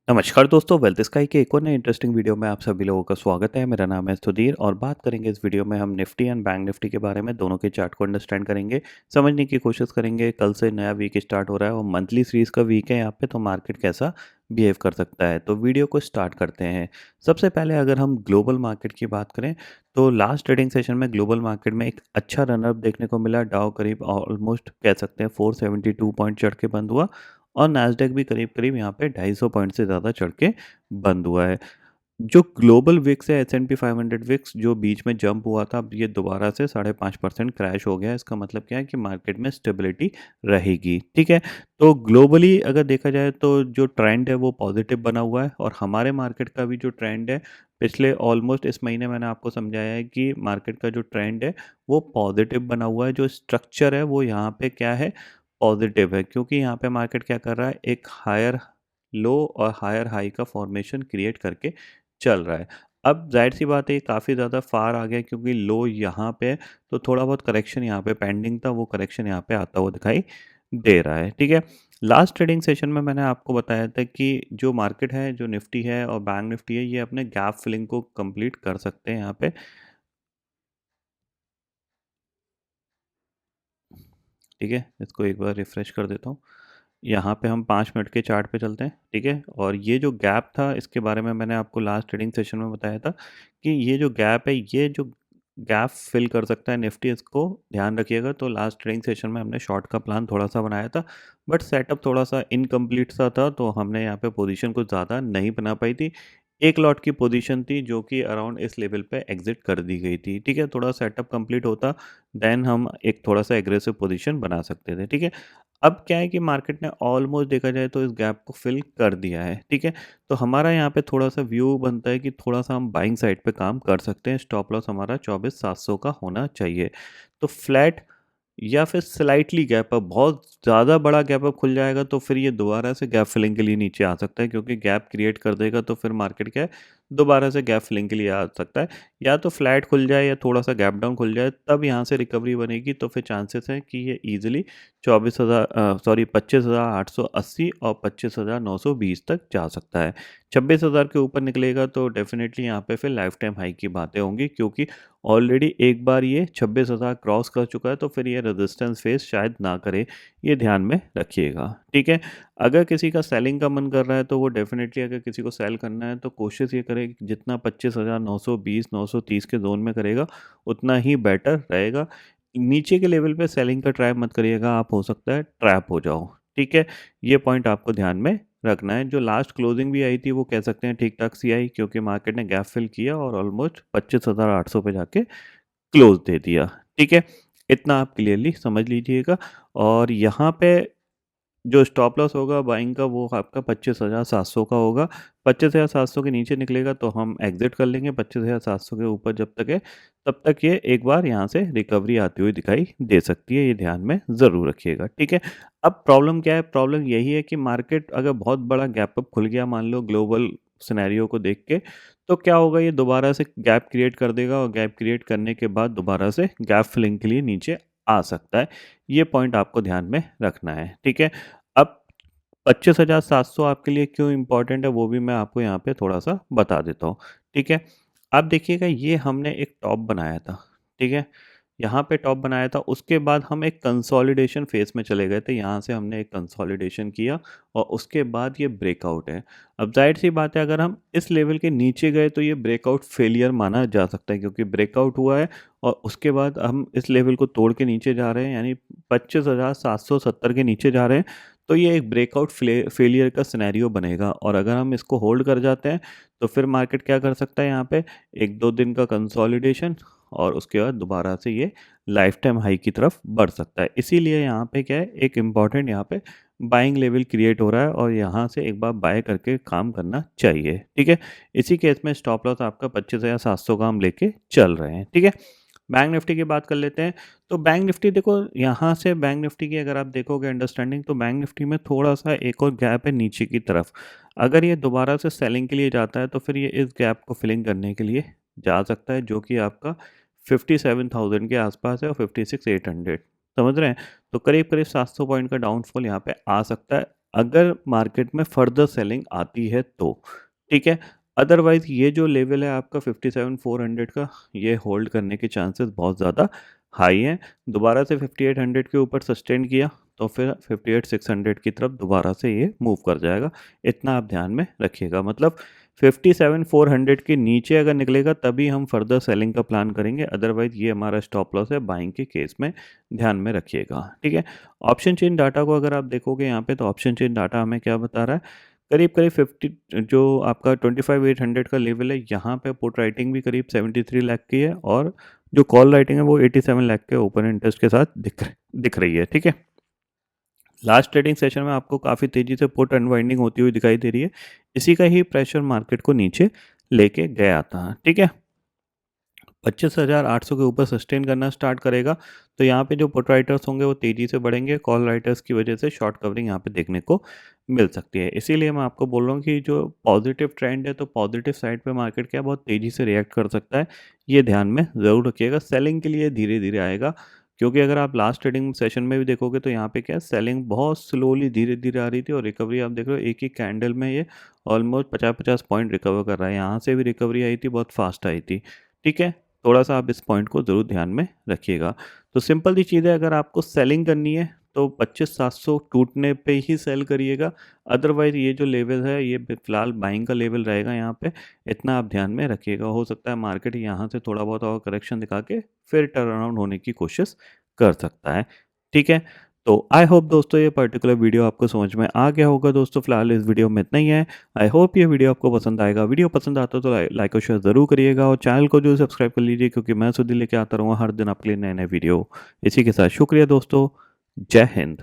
नमस्कार दोस्तों, wealth sky के एक और नए इंटरेस्टिंग वीडियो में आप सभी लोगों का स्वागत है। मेरा नाम है सुधीर और बात करेंगे इस वीडियो में हम निफ्टी एंड बैंक निफ्टी के बारे में। दोनों के चार्ट को अंडरस्टैंड करेंगे, समझने की कोशिश करेंगे। कल से नया वीक स्टार्ट हो रहा है और मंथली सीरीज का वीक है यहाँ पे, तो मार्केट कैसा बिहेव कर सकता है। तो वीडियो को स्टार्ट करते हैं। सबसे पहले अगर हम ग्लोबल मार्केट की बात करें तो लास्ट ट्रेडिंग सेशन में ग्लोबल मार्केट में एक अच्छा रनअप देखने को मिला। डाउ करीब ऑलमोस्ट कह सकते हैं 472 पॉइंट चढ़ के बंद हुआ और नैस्डैक भी करीब-करीब यहाँ पे 250 पॉइंट से ज़्यादा चढ़ के बंद हुआ है। जो ग्लोबल विक्स है एस&पी 500 विक्स जो बीच में जंप हुआ था, अब ये दोबारा से 5.5% क्रैश हो गया है। इसका मतलब क्या है कि मार्केट में स्टेबिलिटी रहेगी, ठीक है। तो ग्लोबली अगर देखा जाए तो जो ट्रेंड है वो पॉजिटिव बना हुआ है और हमारे मार्केट का भी जो ट्रेंड है पिछले ऑलमोस्ट इस महीने मैंने आपको समझाया है कि मार्केट का जो ट्रेंड है वो पॉजिटिव बना हुआ है। जो स्ट्रक्चर है वो यहाँ पे क्या है, पॉजिटिव है, क्योंकि यहाँ पे मार्केट क्या कर रहा है, एक हायर लो और हायर हाई का फॉर्मेशन क्रिएट करके चल रहा है। अब ज़ाहिर-सी बात है ये काफ़ी ज़्यादा फार आ गया क्योंकि लो यहाँ पे है, तो थोड़ा बहुत करेक्शन यहाँ पे पेंडिंग था, वो करेक्शन यहाँ पे आता हुआ दिखाई दे रहा है, ठीक है। लास्ट ट्रेडिंग सेशन में मैंने आपको बताया था कि जो मार्केट है, जो निफ्टी है और बैंक निफ्टी है, ये अपने गैप फिलिंग को कंप्लीट कर सकते हैं यहाँ पे। ठीक है, इसको एक बार रिफ्रेश कर देता हूँ। यहाँ पे हम 5 मिनट के चार्ट पे चलते हैं, ठीक है? और ये जो गैप था इसके बारे में मैंने आपको लास्ट ट्रेडिंग सेशन में बताया था कि ये जो गैप है, ये जो गैप फिल कर सकता है निफ्टी, इसको ध्यान रखिएगा। तो लास्ट ट्रेडिंग सेशन में हमने शॉर्ट का प्लान थोड़ा-सा बनाया था, बट सेटअप थोड़ा-सा इनकम्प्लीट सा था, तो हमने यहाँ पे पोजीशन कुछ ज़्यादा नहीं बना पाई थी। एक लॉट की पोजीशन थी जो कि अराउंड इस लेवल पे एग्ज़िट कर दी गई थी, ठीक है? थोड़ा सेटअप कंप्लीट होता, देन हम एक थोड़ा-सा एग्रेसिव पोजीशन बना सकते थे, ठीक है? अब क्या है कि मार्केट ने ऑलमोस्ट देखा जाए तो इस गैप को फिल कर दिया है, ठीक है। तो हमारा यहाँ पे थोड़ा-सा व्यू बनता है कि थोड़ा-सा हम बाइंग साइड पे काम कर सकते हैं। स्टॉप लॉस हमारा 24,700 का होना चाहिए। तो फ्लैट या फिर स्लाइटली गैप अप, बहुत ज़्यादा बड़ा गैप अप खुल जाएगा तो फिर ये दोबारा से गैप फिलिंग के लिए नीचे आ सकता है, क्योंकि गैप क्रिएट कर देगा तो फिर मार्केट क्या है, दोबारा से गैप फिलिंग के लिए आ सकता है। या तो फ्लैट खुल जाए या थोड़ा सा गैप डाउन खुल जाए, तब यहाँ से रिकवरी बनेगी, तो फिर चांसेस हैं कि ये ईजिली 25,880 और 25,920 तक जा सकता है। 26,000 के ऊपर निकलेगा तो डेफिनेटली यहाँ पे फिर लाइफ टाइम हाई की बातें होंगी, क्योंकि ऑलरेडी एक बार ये 26,000 क्रॉस कर चुका है, तो फिर ये रेजिस्टेंस फेस शायद ना करे, ये ध्यान में रखिएगा, ठीक है। अगर किसी का सेलिंग का मन कर रहा है तो वो डेफिनेटली, अगर किसी को सेल करना है तो कोशिश ये करे कि जितना 25,920 930 के जोन में करेगा उतना ही बेटर रहेगा। नीचे के लेवल पे सेलिंग का ट्राई मत करिएगा, आप हो सकता है ट्रैप हो जाओ, ठीक है। ये पॉइंट आपको ध्यान में रखना है। जो लास्ट क्लोजिंग भी आई थी वो कह सकते हैं ठीक ठाक सी आई, क्योंकि मार्केट ने गैप फिल किया और ऑलमोस्ट 25,800 पे जाके क्लोज दे दिया, ठीक है। इतना आप क्लियरली समझ लीजिएगा। और यहाँ पे जो स्टॉप लॉस होगा बाइंग का, वो आपका 25,700 का होगा। 25,700 के नीचे निकलेगा तो हम एग्जिट कर लेंगे। 25,700 के ऊपर जब तक है तब तक ये एक बार यहाँ से रिकवरी आती हुई दिखाई दे सकती है, ये ध्यान में ज़रूर रखिएगा, ठीक है। अब प्रॉब्लम क्या है, प्रॉब्लम यही है कि मार्केट अगर बहुत बड़ा गैप अप खुल गया, मान लो ग्लोबल सिनेरियो को देख के, तो क्या होगा, ये दोबारा से गैप क्रिएट कर देगा और गैप क्रिएट करने के बाद दोबारा से गैप फिलिंग के लिए नीचे आ सकता है। ये पॉइंट आपको ध्यान में रखना है, ठीक है। अब 25,700 आपके लिए क्यों इम्पोर्टेंट है वो भी मैं आपको यहाँ पे थोड़ा-सा बता देता हूँ, ठीक है। अब देखिएगा, ये हमने एक टॉप बनाया था, ठीक है। यहाँ पे टॉप बनाया था, उसके बाद हम एक कंसोलिडेशन फेज़ में चले गए थे। यहाँ से हमने एक कंसोलिडेशन किया और उसके बाद ये ब्रेकआउट है। अब ज़ाहिर-सी बात है, अगर हम इस लेवल के नीचे गए तो ये ब्रेकआउट फेलियर माना जा सकता है, क्योंकि ब्रेकआउट हुआ है और उसके बाद हम इस लेवल को तोड़ के नीचे जा रहे हैं, यानी 25,770 के नीचे जा रहे हैं। तो ये एक ब्रेकआउट फेलियर का सिनेरियो बनेगा और अगर हम इसको होल्ड कर जाते हैं तो फिर मार्केट क्या कर सकता है, यहाँ पे 1-2 दिन का कंसोलिडेशन और उसके बाद दोबारा से ये लाइफ टाइम हाई की तरफ बढ़ सकता है। इसीलिए यहाँ पे क्या है, एक इम्पॉर्टेंट यहाँ पे बाइंग लेवल क्रिएट हो रहा है और यहाँ से एक बार बाय करके काम करना चाहिए, ठीक है। इसी केस में स्टॉप लॉस आपका 25,700 का हम लेके चल रहे हैं, ठीक है। बैंक निफ्टी की बात कर लेते हैं। तो बैंक निफ्टी देखो, यहाँ से बैंक निफ्टी की अगर आप देखोगे अंडरस्टैंडिंग, तो बैंक निफ्टी में थोड़ा-सा एक और गैप है नीचे की तरफ। अगर ये दोबारा से सेलिंग के लिए जाता है तो फिर ये इस गैप को फिलिंग करने के लिए जा सकता है, जो कि आपका 57,000 के आसपास है और 56,800, समझ रहे हैं? तो करीब-करीब 700 पॉइंट का डाउनफॉल यहाँ पे आ सकता है। अगर मार्केट में फर्दर सेलिंग आती है तो, ठीक है। अदरवाइज़ ये जो लेवल है आपका 57,400 का, ये होल्ड करने के चांसेस बहुत ज़्यादा हाई हैं। दोबारा से 5800 के ऊपर सस्टेन किया तो फिर 58,600 की तरफ दोबारा से ये मूव कर जाएगा। इतना आप ध्यान में रखिएगा। मतलब 57,400 के नीचे अगर निकलेगा तभी हम फर्दर सेलिंग का प्लान करेंगे, अदरवाइज़ ये हमारा स्टॉप लॉस है बाइंग के केस में, ध्यान में रखिएगा, ठीक है। ऑप्शन चेन डाटा को अगर आप देखोगे यहाँ पे, तो ऑप्शन चेन डाटा हमें क्या बता रहा है, करीब-करीब 50 जो आपका 25,800 का लेवल है, यहाँ पे पुट राइटिंग भी करीब 73 लाख की है और जो कॉल राइटिंग है वो 87 लाख के ओपन इंटरेस्ट के साथ दिख रही है, ठीक है। लास्ट ट्रेडिंग सेशन में आपको काफ़ी तेज़ी से पुट अनवाइंडिंग होती हुई दिखाई दे रही है। इसी का ही प्रेशर मार्केट को नीचे लेके गया था, ठीक है। 25,800 के ऊपर सस्टेन करना स्टार्ट करेगा तो यहाँ पे जो पुट राइटर्स होंगे वो तेज़ी से बढ़ेंगे, कॉल राइटर्स की वजह से शॉर्ट कवरिंग यहाँ पे देखने को मिल सकती है। इसीलिए मैं आपको बोल रहा हूँ कि जो पॉजिटिव ट्रेंड है तो पॉजिटिव साइड पे मार्केट क्या बहुत तेज़ी से रिएक्ट कर सकता है, ये ध्यान में ज़रूर रखिएगा। सेलिंग के लिए धीरे धीरे आएगा, क्योंकि अगर आप लास्ट ट्रेडिंग सेशन में भी देखोगे तो यहाँ पे क्या सेलिंग बहुत स्लोली धीरे धीरे आ रही थी और रिकवरी आप देख रहे हो एक ही कैंडल में ये ऑलमोस्ट 50-50 पॉइंट रिकवर कर रहा है। यहाँ से भी रिकवरी आई थी, बहुत फास्ट आई थी, ठीक है। थोड़ा-सा आप इस पॉइंट को ज़रूर ध्यान में रखिएगा। तो सिंपल सी चीज़ है, अगर आपको सेलिंग करनी है तो 25,700 टूटने पे ही सेल करिएगा। अदरवाइज़ ये जो लेवल है ये फ़िलहाल बाइंग का लेवल रहेगा यहाँ पे, इतना आप ध्यान में रखिएगा। हो सकता है मार्केट यहाँ से थोड़ा बहुत और करेक्शन दिखा के फिर टर्न अराउंड होने की कोशिश कर सकता है, ठीक है। तो आई होप दोस्तों ये पर्टिकुलर वीडियो आपको समझ में आ गया होगा। दोस्तों फिलहाल इस वीडियो में इतना ही है। आई होप ये वीडियो आपको पसंद आएगा। वीडियो पसंद आता है तो लाइक और शेयर ज़रूर करिएगा और चैनल को जो सब्सक्राइब कर लीजिए, क्योंकि मैं सुधी लेके आता रहूँगा हर दिन आपके लिए नए नए वीडियो। इसी के साथ शुक्रिया दोस्तों। जय हिंद।